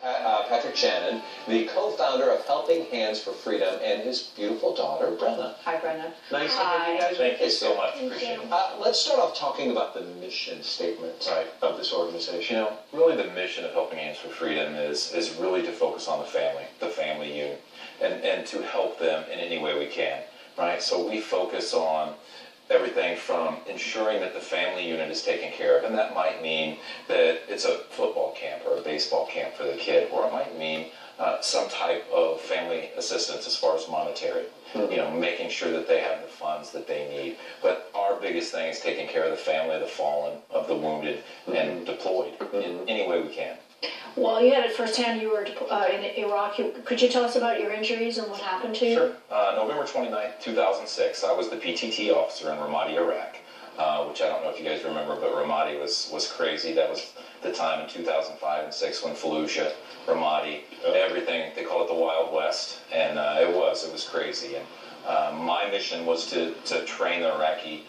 Patrick Shannon, the co-founder of Helping Hands for Freedom, and his beautiful daughter, Brenna. Hi, Brenna. Nice to meet you guys. Thank you so much. Appreciate it. Let's start off talking about the mission statement of this organization. You know, really the mission of Helping Hands for Freedom is really to focus on the family unit, and to help them in any way we can, right? So we focus on everything from ensuring that the family unit is taken care of, and that might mean that it's a football camp or a baseball camp for the kid, or it might mean some type of family assistance as far as monetary, you know, making sure that they have the funds that they need. But our biggest thing is taking care of the family of the fallen, of the wounded, and deployed in any way we can. Well, you had it firsthand. You were in Iraq. Could you tell us about your injuries and what happened to you? Sure. November 29th, 2006, I was the PTT officer in Ramadi, Iraq, which I don't know if you guys remember, but Ramadi was crazy. That was the time in 2005 and 6 when Fallujah, Ramadi, everything, they call it the Wild West, and it was crazy. And my mission was to train the Iraqi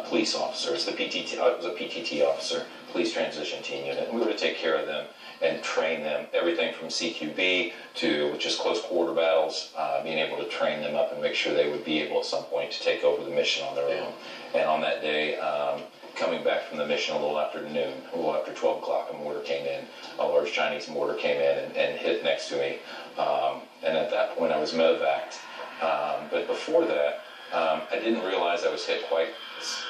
police officers. I was a PTT officer, Police Transition Team Unit, and we were to take care of them and train them, everything from CQB to just close quarter battles, being able to train them up and make sure they would be able at some point to take over the mission on their own. And on that day, coming back from the mission a little after noon, a little after 12 o'clock, a mortar came in, a large Chinese mortar came in and hit next to me. And at that point I was medevaced. But before that, I didn't realize I was hit quite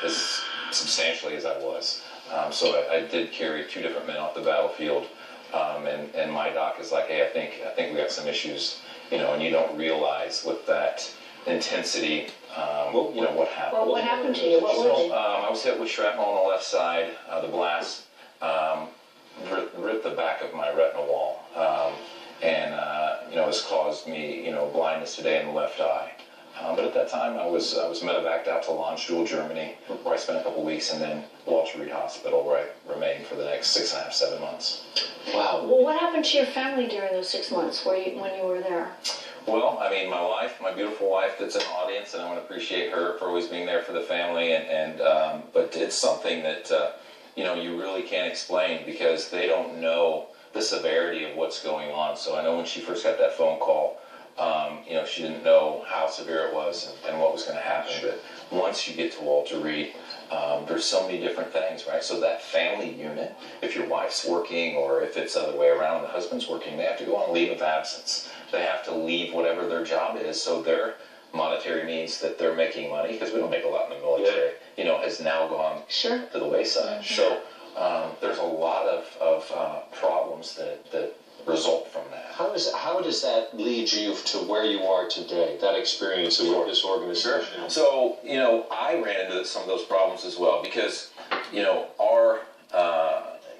as substantially as I was. So I did carry 2 different men off the battlefield. And my doc is like, hey, I think we got some issues, you know, and you don't realize with that intensity, you know, what happened. Well, what happened to you? What was it? I was hit with shrapnel on the left side. The blast ripped the back of my retinal wall, and you know, has caused me, you know, blindness today in the left eye. But at that time, I was medevaced out to Landstuhl, Germany, where I spent a couple weeks, and then Walter Reed Hospital, where I remained for the next 6.5, 7 months. Wow. Well, what happened to your family during those 6 months when you were there? Well, I mean, my wife, my beautiful wife that's in the audience, and I want to appreciate her for always being there for the family, but it's something that, you know, you really can't explain because they don't know the severity of what's going on. So I know when she first got that phone call, you know, she didn't know how severe it was and what was going to happen. Sure. But once you get to Walter Reed, there's so many different things, right? So that family unit, if your wife's working or if it's the other way around, the husband's working, they have to go on leave of absence. They have to leave whatever their job is. So their monetary means that they're making money, because we don't make a lot in the military, you know, has now gone to the wayside. So there's a lot of problems that result from that. How does that lead you to where you are today, that experience with this organization? Sure. So, you know, I ran into some of those problems as well because, you know,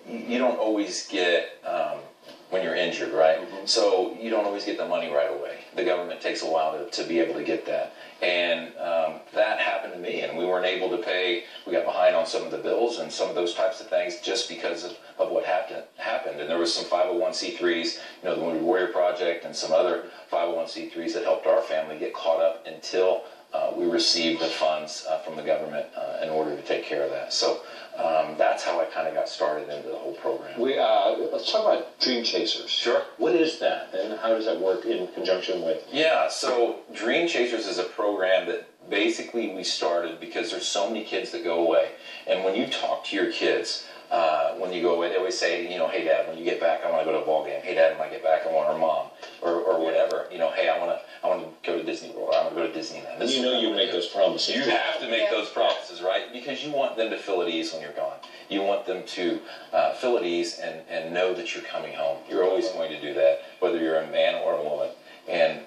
you don't always get, when you're injured, right? So you don't always get the money right away. The government takes a while to be able to get that. And that happened to me, and we weren't able to pay. We got behind on some of the bills and some of those types of things just because of what happened. And there was some 501c3s, you know, the Wounded Warrior Project and some other 501c3s that helped our family get caught up until we received the funds from the government in order to take care of that. So that's how I kind of got started into the whole program. Let's talk about Dream Chasers. Sure. What is that, and how does that work in conjunction with? Yeah, so Dream Chasers is a program that basically we started because there's so many kids that go away. And when you talk to your kids, when you go away, they always say, you know, hey, Dad, when you get back, I want to go to a ball game. Hey, Dad, when I get back, I want her mom, or whatever. You know, hey, I want to go to Disney World. I want to go to Disneyland. You know you make those promises. You have to make those promises, right? Because you want them to feel at ease when you're gone. You want them to feel at ease and know that you're coming home. You're always going to do that, whether you're a man or a woman. And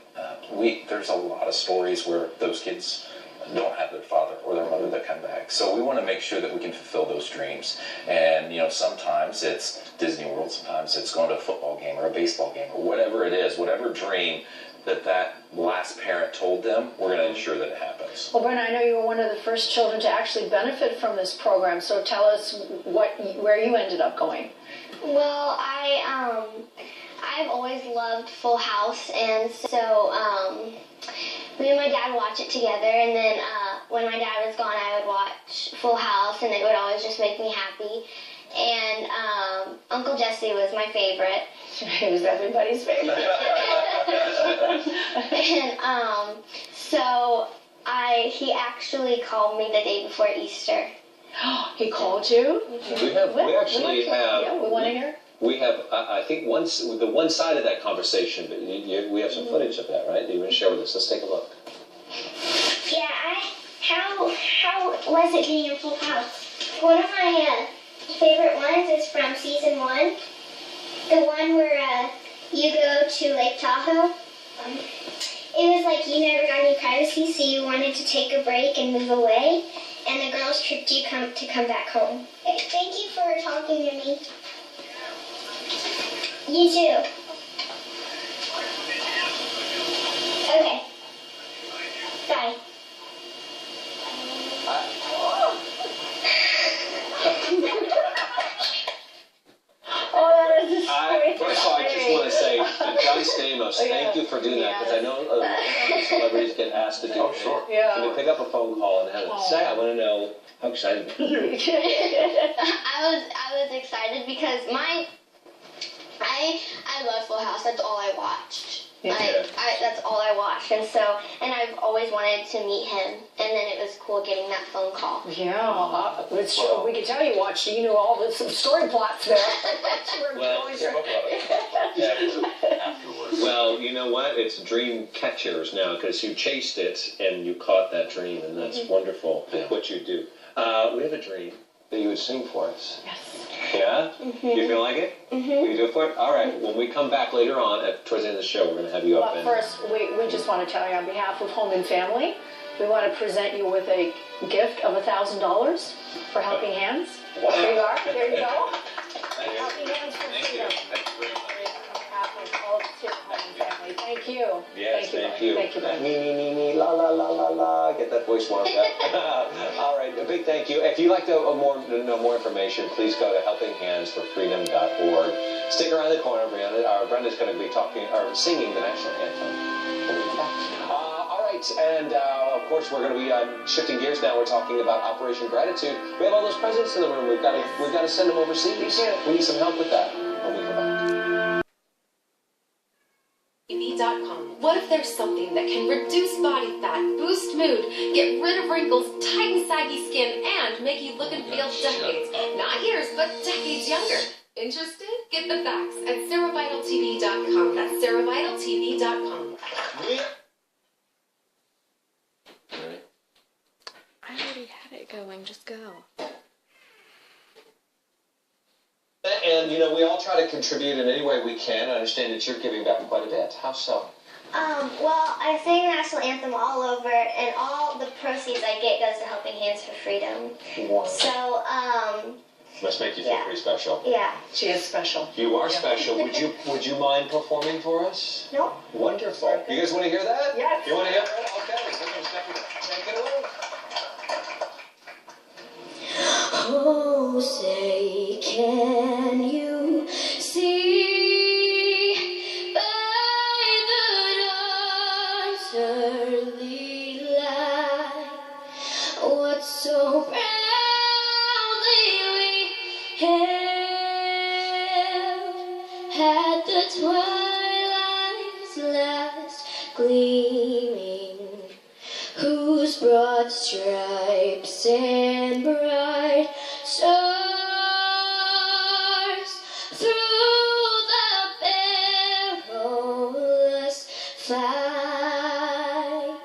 there's a lot of stories where those kids don't have their father or their mother that come back. So we want to make sure that we can fulfill those dreams. And, you know, sometimes it's Disney World, sometimes it's going to a football game or a baseball game or whatever it is, whatever dream that last parent told them, we're going to ensure that it happens. Well, Brenna, I know you were one of the first children to actually benefit from this program, so tell us where you ended up going. Well, I've always loved Full House, and so me and my dad watch it together, and then when my dad was gone, I would watch Full House, and it would always just make me happy. and Uncle Jesse was my favorite. He was everybody's favorite. And so he actually called me the day before Easter. He called you? We actually have. Yeah, we want to hear. We have, I think, the one side of that conversation, but we have some footage of that, right? That you want to share with us. Let's take a look. Yeah, how was it being in Full House? One of my favorite ones is from season 1. The one where you go to Lake Tahoe. It was like you never got any privacy, so you wanted to take a break and move away, and the girls tricked you to come back home. Thank you for talking to me. You too. Okay. Bye. Oh, that is First of all, I just want to say, John Stamos, thank you for doing that, because I know celebrities get asked to do it. Sure. Yeah. Can we pick up a phone call and have it say, I want to know how excited you are. I was excited because I love Full House. That's all I watched. Yeah. That's all I watched, and I've always wanted to meet him, and then it was cool getting that phone call. Yeah, it's true. We could tell you watched. You knew all the some story plots there. Well, you know what? It's dream catchers now, because you chased it and you caught that dream, and that's wonderful. What you do. We have a dream that you would sing for us. Yes. Yeah? You feel like it? Will you do it for it? All right. When we come back later on, towards the end of the show, we're going to have you up. But first, we just want to tell you on behalf of Home and Family, we want to present you with a gift of $1,000 for Helping Hands. Wow. There you are. There you go. Thank you. Helping Hands for Thank you. Freedom. Thank you very much. On behalf of all of us here at Home and Family. Thank you. Yes, thank you. Thank you, Ben. Me, la, la, la, la, la. Get that voice warmed up. All right, a big thank you. If you'd like to know more information, please go to helpinghandsforfreedom.org. Stick around the corner, Brenda's going to be singing the national anthem. All right, and of course, we're going to be shifting gears now. We're talking about Operation Gratitude. We have all those presidents in the room. We've got to send them overseas. We do. We need some help with that when we come back. TV.com. What if there's something that can reduce body fat, boost mood, get rid of wrinkles, tighten saggy skin, and make you look and feel decades, not years, but decades younger? Interested? Get the facts at SarahVitalTV.com. That's SarahVitalTV.com. I already had it going. Just go. And, we all try to contribute in any way we can. I understand that you're giving back quite a bit. How so? Well, I sing the national anthem all over, and all the proceeds I get goes to Helping Hands for Freedom. Wow. So, Must make you feel pretty special. yeah. She is special. You are special. Would you mind performing for us? Nope. Wonderful. You guys want to hear that? Yes. You want to hear that? Okay. Take it away. Oh, say, can you see by the dawn's early light what so proudly we hailed at the twilight's last gleaming, whose broad stripes and bright stars through the perilous fight,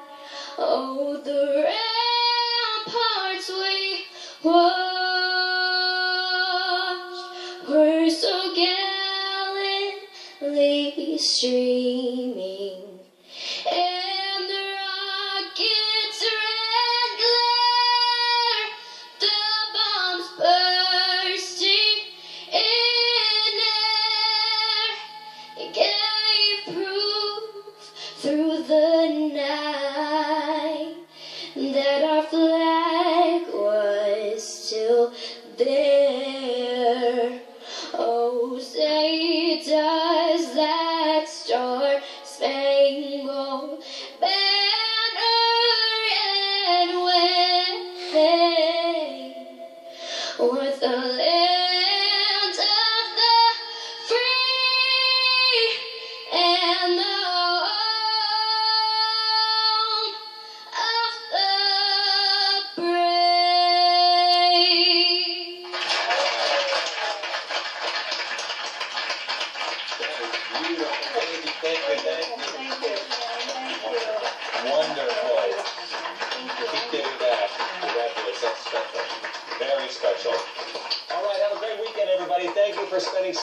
oh, the ramparts we watched were so gallantly streaming, and the rockets' red glare, the bombs bursting in air, gave proof through the night that our flag was still there. Oh, say does that star-spangled banner yet wave o'er the land and the home of the brave. Thank you. Wonderful. Keep doing that. Congratulations. That's special. Very special. All right, have a great weekend, everybody. Thank you for spending